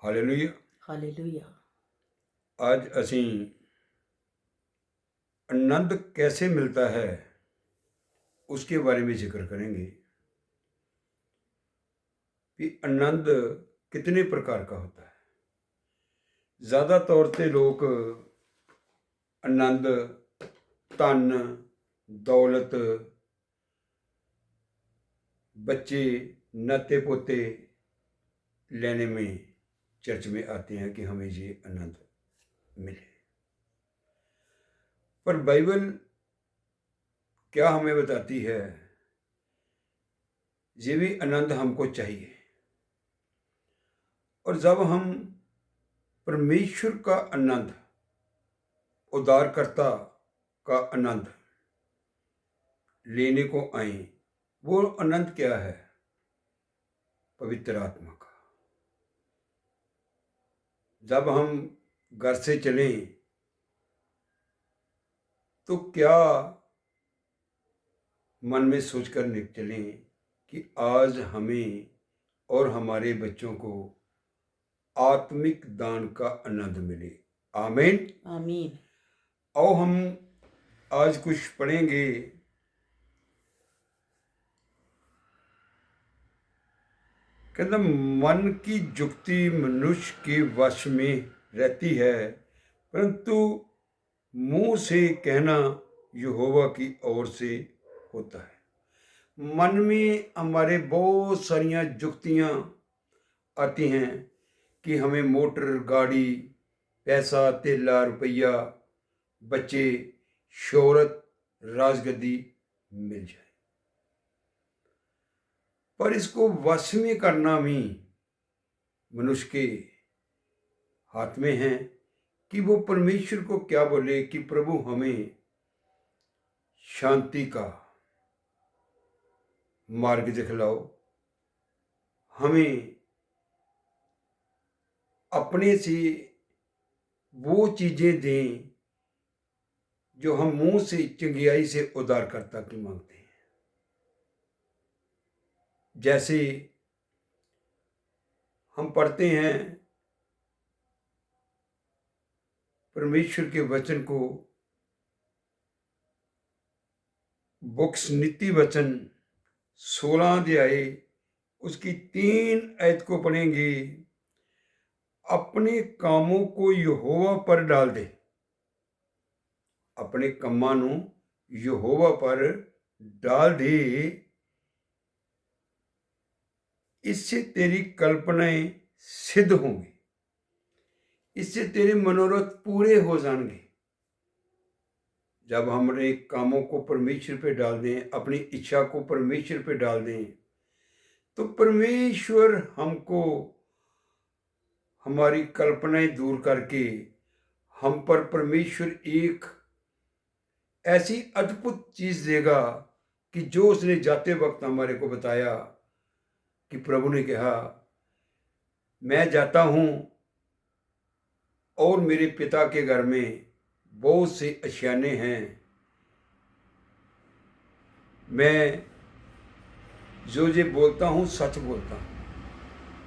Hallelujah. Hallelujah. आज ਅਸੀਂ आनंद कैसे मिलता है उसके बारे में जिक्र करेंगे कि आनंद कितने प्रकार का होता है। ज़्यादा तौर पे लोग आनंद धन दौलत बच्चे नाते पोते लेने में चर्च में आते हैं कि हमें ये आनंद मिले। पर बाइबल क्या हमें बताती है, ये भी आनंद हमको चाहिए। और जब हम परमेश्वर का आनंद, उद्धारकर्ता का आनंद लेने को आए, वो आनंद क्या है? पवित्र आत्मा का। जब हम घर से चलें तो क्या मन में सोचकर चलें कि आज हमें और हमारे बच्चों को आत्मिक दान का आनंद मिले। आमीन आमीन। आओ हम आज कुछ पढ़ेंगे। कहते मन की जुक्ति मनुष्य के वश में रहती है, परंतु मुंह से कहना यहोवा की ओर से होता है। मन में हमारे बहुत सारियां जुक्तियां आती हैं कि हमें मोटर गाड़ी पैसा तेला रुपया बच्चे शोहरत राजगद्दी मिल जाए, पर इसको वश में करना भी मनुष्य के हाथ में है कि वो परमेश्वर को क्या बोले कि प्रभु हमें शांति का मार्ग दिखलाओ, हमें अपने से वो चीज़ें दें जो हम मुंह से चंगियाई से उद्धारकर्ता की मांगते हैं। जैसे हम पढ़ते हैं परमेश्वर के वचन को, बुक्स नीति वचन 16 अध्याय उसकी 3 आयत को पढ़ेंगे। अपने कामों को यहोवा पर डाल दे, अपने कम्मां नूं यहोवा पर डाल दे, इससे तेरी कल्पनाएं सिद्ध होंगी, इससे तेरे मनोरथ पूरे हो जाएंगे। जब हमने कामों को परमेश्वर पे डाल दें, अपनी इच्छा को परमेश्वर पे डाल दें, तो परमेश्वर हमको हमारी कल्पनाएं दूर करके हम पर परमेश्वर एक ऐसी अद्भुत चीज़ देगा कि जो उसने जाते वक्त हमारे को बताया कि प्रभु ने कहा मैं जाता हूँ और मेरे पिता के घर में बहुत से आशियाने हैं, मैं जो ये बोलता हूँ सच बोलता हूँ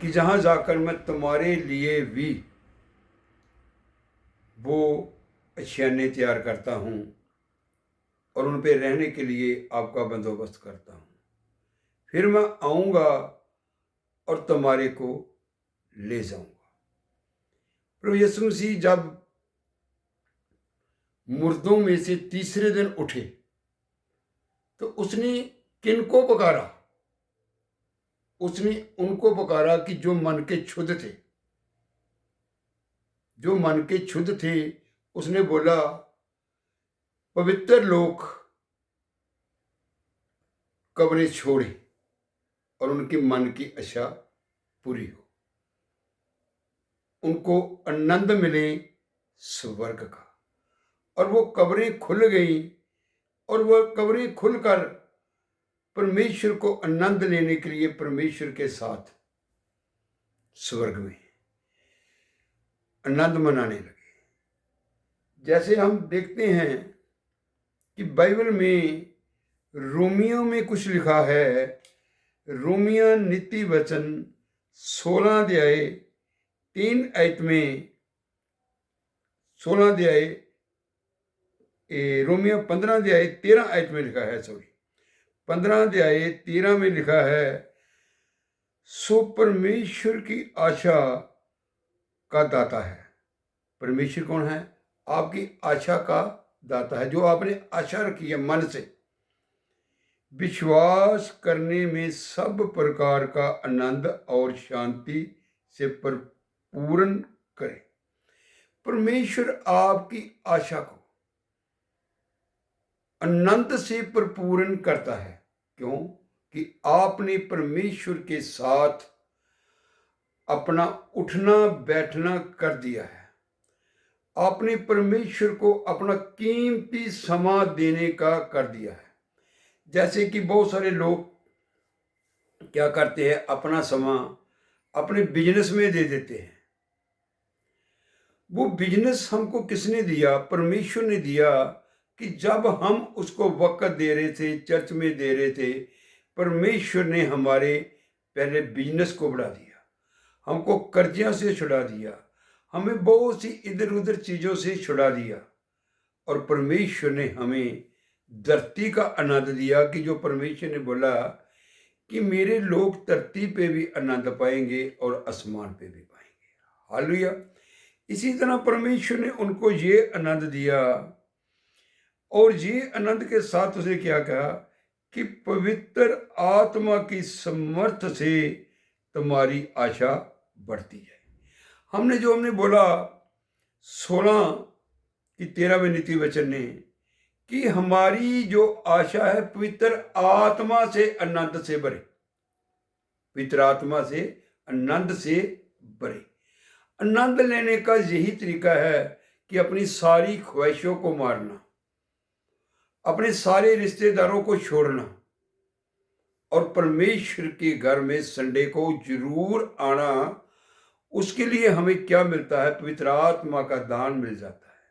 कि जहाँ जाकर मैं तुम्हारे लिए भी वो आशियाने तैयार करता हूँ और उन पे रहने के लिए आपका बंदोबस्त करता हूँ। फिर मैं आऊँगा और तुम्हारे को ले जाऊँगा। प्रभु यीशु मसीह जब मुर्दों में से तीसरे दिन उठे तो उसने किनको पुकारा? उसने उनको पुकारा कि जो मन के क्षुद्ध थे, जो मन के क्षुद्ध थे। उसने बोला पवित्र लोग कब्रें छोड़े और उनके मन की आशा पूरी हो, उनको आनंद मिले स्वर्ग का। और वो कब्रें खुल गई और वह कब्रें खुलकर परमेश्वर को आनंद लेने के लिए परमेश्वर के साथ स्वर्ग में आनंद मनाने लगे। जैसे हम देखते हैं कि बाइबल में रोमियो में कुछ लिखा है, रोमियो नीति वचन 16 अध्याय 3 आयत में 16 अध्याय रोमियो 15 अध्याय 13 आयत में लिखा है, 15 अध्याय 13 में लिखा है, सो परमेश्वर की आशा का दाता है। परमेश्वर कौन है? आपकी आशा का दाता है, जो आपने आशा रखी है मन से। विश्वास करने में सब प्रकार का आनंद और शांति से परिपूर्ण करे। परमेश्वर आपकी आशा को आनंद से परिपूर्ण करता है। क्यों? कि आपने परमेश्वर के साथ अपना उठना बैठना कर दिया है। आपने परमेश्वर को अपना कीमती समय देने का कर दिया है। जैसे कि बहुत सारे लोग क्या करते हैं, अपना समय अपने बिजनेस में दे देते हैं। वो बिजनेस हमको किसने दिया? परमेश्वर ने दिया। कि जब हम उसको वक्त दे रहे थे, चर्च में दे रहे थे, परमेश्वर ने हमारे पहले बिजनेस को बढ़ा दिया, हमको कर्जिया से छुड़ा दिया, हमें बहुत सी इधर उधर चीज़ों से छुड़ा दिया। और परमेश्वर ने हमें धरती का आनंद दिया। कि जो परमेश्वर ने बोला कि मेरे लोग धरती पे भी आनंद पाएंगे और आसमान पे भी पाएंगे। हालेलुया। इसी तरह परमेश्वर ने उनको ये आनंद दिया, और ये आनंद के साथ उसने क्या कहा कि पवित्र आत्मा की समर्थ से तुम्हारी आशा बढ़ती है। हमने बोला 16 की 13 में नीति वचन ने कि हमारी जो आशा है पवित्र आत्मा से आनंद से भरे, पवित्र आत्मा से आनंद से भरे। आनंद लेने का यही तरीका है कि अपनी सारी ख्वाहिशों को मारना, अपने सारे रिश्तेदारों को छोड़ना, और परमेश्वर के घर में संडे को जरूर आना। उसके लिए हमें क्या मिलता है? पवित्र आत्मा का दान मिल जाता है।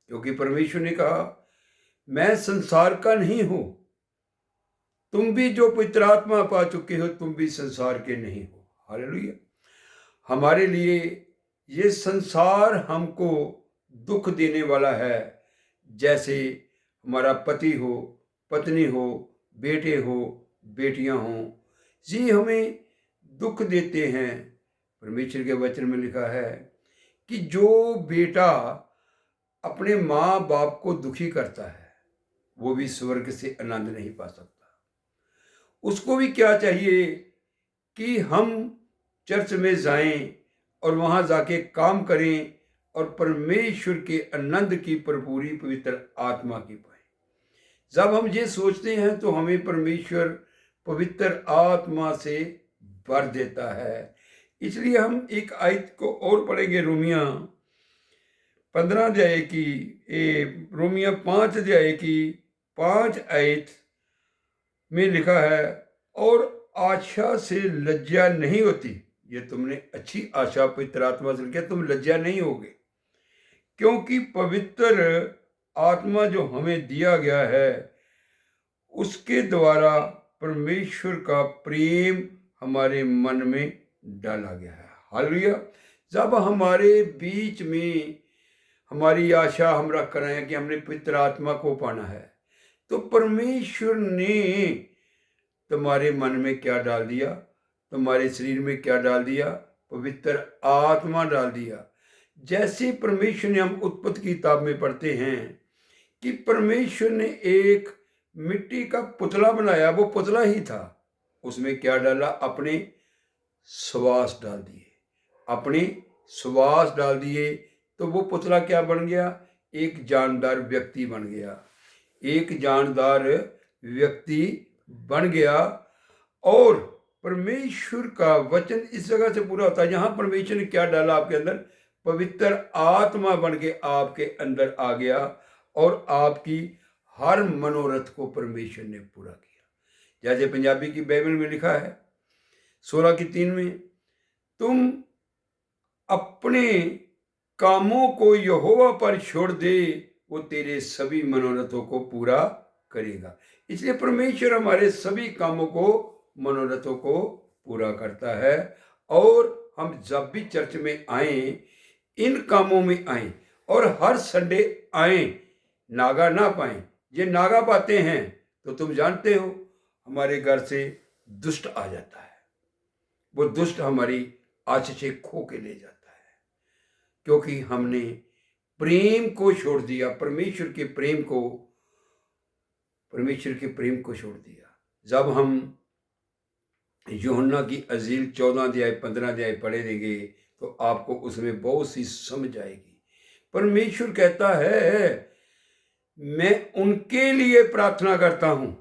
क्योंकि परमेश्वर ने कहा, मैं संसार का नहीं हूं। तुम भी जो पवित्र आत्मा पा चुके हो, तुम भी संसार के नहीं हो। हालेलुया। हमारे लिए ये संसार हमको दुख देने वाला है। जैसे हमारा पति हो, पत्नी हो, बेटे हो, बेटियां हो, जी हमें दुख देते हैं। परमेश्वर के वचन में लिखा है कि जो बेटा अपने माँ बाप को दुखी करता है, वो भी स्वर्ग से आनंद नहीं पा सकता। उसको भी क्या चाहिए कि हम चर्च में जाएं और वहाँ जाके काम करें और परमेश्वर के आनंद की भरपूरी पवित्र आत्मा की पाएं। जब हम ये सोचते हैं तो हमें परमेश्वर पवित्र आत्मा से भर देता है। इसलिए हम एक आयत को और पढ़ेंगे, रोमिया 15 अध्याय की, रोमिया 5 अध्याय की 5 आयत में लिखा है, और आशा से लज्जा नहीं होती। ये तुमने अच्छी आशा पवित्र आत्मा से किया, तुम लज्जा नहीं होगे, क्योंकि पवित्र आत्मा जो हमें दिया गया है उसके द्वारा परमेश्वर का प्रेम हमारे मन में डाला गया है। हालेलुया। जब हमारे बीच में हमारी आशा हम रख कर हैं कि हमने पवित्र आत्मा को पाना है, तो परमेश्वर ने तुम्हारे मन में क्या डाल दिया? तुम्हारे शरीर में क्या डाल दिया? पवित्र आत्मा डाल दिया। जैसे परमेश्वर ने, हम उत्पत्ति की किताब में पढ़ते हैं कि परमेश्वर ने एक मिट्टी का पुतला बनाया, वो पुतला ही था, उसमें क्या डाला? अपने श्वास डाल दिए, अपने श्वास डाल दिए, तो वो पुतला क्या बन गया? एक जानदार व्यक्ति बन गया, एक जानदार व्यक्ति बन गया। और परमेश्वर का वचन इस जगह से पूरा होता है, जहां परमेश्वर ने क्या डाला आपके अंदर? पवित्र आत्मा बन के आपके अंदर आ गया, और आपकी हर मनोरथ को परमेश्वर ने पूरा किया। जैसे पंजाबी की बाइबल में लिखा है 16 की 3 में, तुम अपने कामों को यहोवा पर छोड़ दे, वो तेरे सभी मनोरथों को पूरा करेगा। इसलिए परमेश्वर हमारे सभी कामों को, मनोरथों को पूरा करता है, और हम जब भी चर्च में आए, इन कामों में आए और हर संडे आए, नागा ना पाए। ये नागा पाते हैं तो तुम जानते हो हमारे घर से दुष्ट आ जाता है, वो दुष्ट हमारी आँच से खो के ले जाता है, क्योंकि हमने प्रेम को छोड़ दिया, परमेश्वर के प्रेम को छोड़ दिया। जब हम यूहन्ना की अंजील 14 अध्याय 15 अध्याय पढ़ेंगे तो आपको उसमें बहुत सी समझ आएगी। परमेश्वर कहता है मैं उनके लिए प्रार्थना करता हूं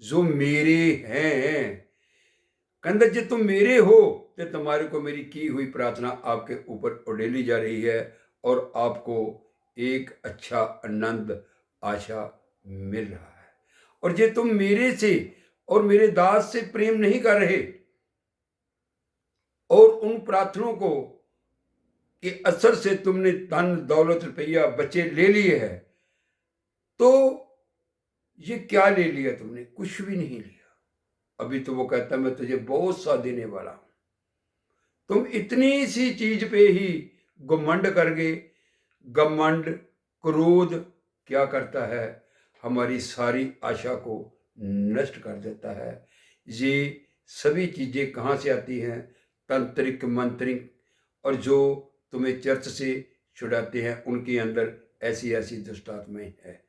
जो मेरे हैं। कहता जे तुम मेरे हो तो तुम्हारे को मेरी की हुई प्रार्थना आपके ऊपर उड़ेली जा रही है और आपको एक अच्छा आनंद आशा मिल रहा है। और जे तुम मेरे से और मेरे दास से प्रेम नहीं कर रहे और उन प्रार्थनाओं को के असर से तुमने धन दौलत रुपया बच्चे ले लिए है, तो ये क्या ले लिया तुमने? कुछ भी नहीं लिया। अभी तो वो कहता मैं तुझे बहुत सा देने वाला हूं। तुम इतनी सी चीज पे ही घमंड कर गए। घमंड क्रोध क्या करता है? हमारी सारी आशा को नष्ट कर देता है। ये सभी चीजें कहाँ से आती हैं? तंत्रिक मंत्रिक और जो तुम्हें चर्च से छुड़ाते हैं उनके अंदर ऐसी ऐसी दुष्ट आत्माएं है।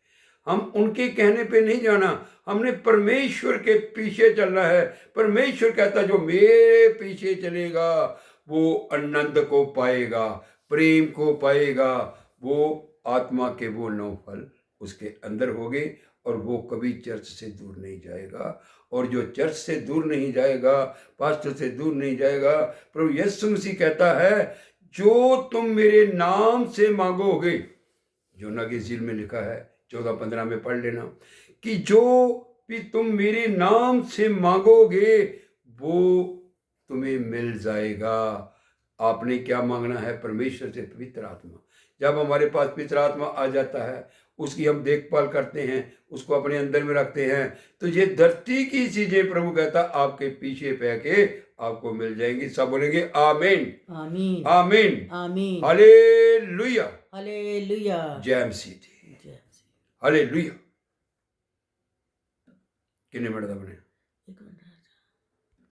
हम उनके कहने पे नहीं जाना, हमने परमेश्वर के पीछे चलना है। परमेश्वर कहता जो मेरे पीछे चलेगा वो आनंद को पाएगा, प्रेम को पाएगा। वो आत्मा के वो 9 फल उसके अंदर होंगे और वो कभी चर्च से दूर नहीं जाएगा। और जो चर्च से दूर नहीं जाएगा, पास्टर से दूर नहीं जाएगा, प्रभु यीशु मसीह कहता है जो तुम मेरे नाम से मांगोगे, यूहन्ना की इंजील में लिखा है 14-15 में पढ़ लेना, कि जो भी तुम मेरे नाम से मांगोगे वो तुम्हें मिल जाएगा। आपने क्या मांगना है? परमेश्वर से पवित्र आत्मा। जब हमारे पास पवित्र आत्मा आ जाता है, उसकी हम देखभाल करते हैं, उसको अपने अंदर में रखते हैं, तो ये धरती की चीजें प्रभु कहता आपके पीछे पै के आपको मिल जाएंगी। सब बोलेंगे आमीन, आमीन, आमीन, आमीन, हालेलुया, हालेलुया, जय मसीह, हालेलुया। किन्ने मिनट दा बने?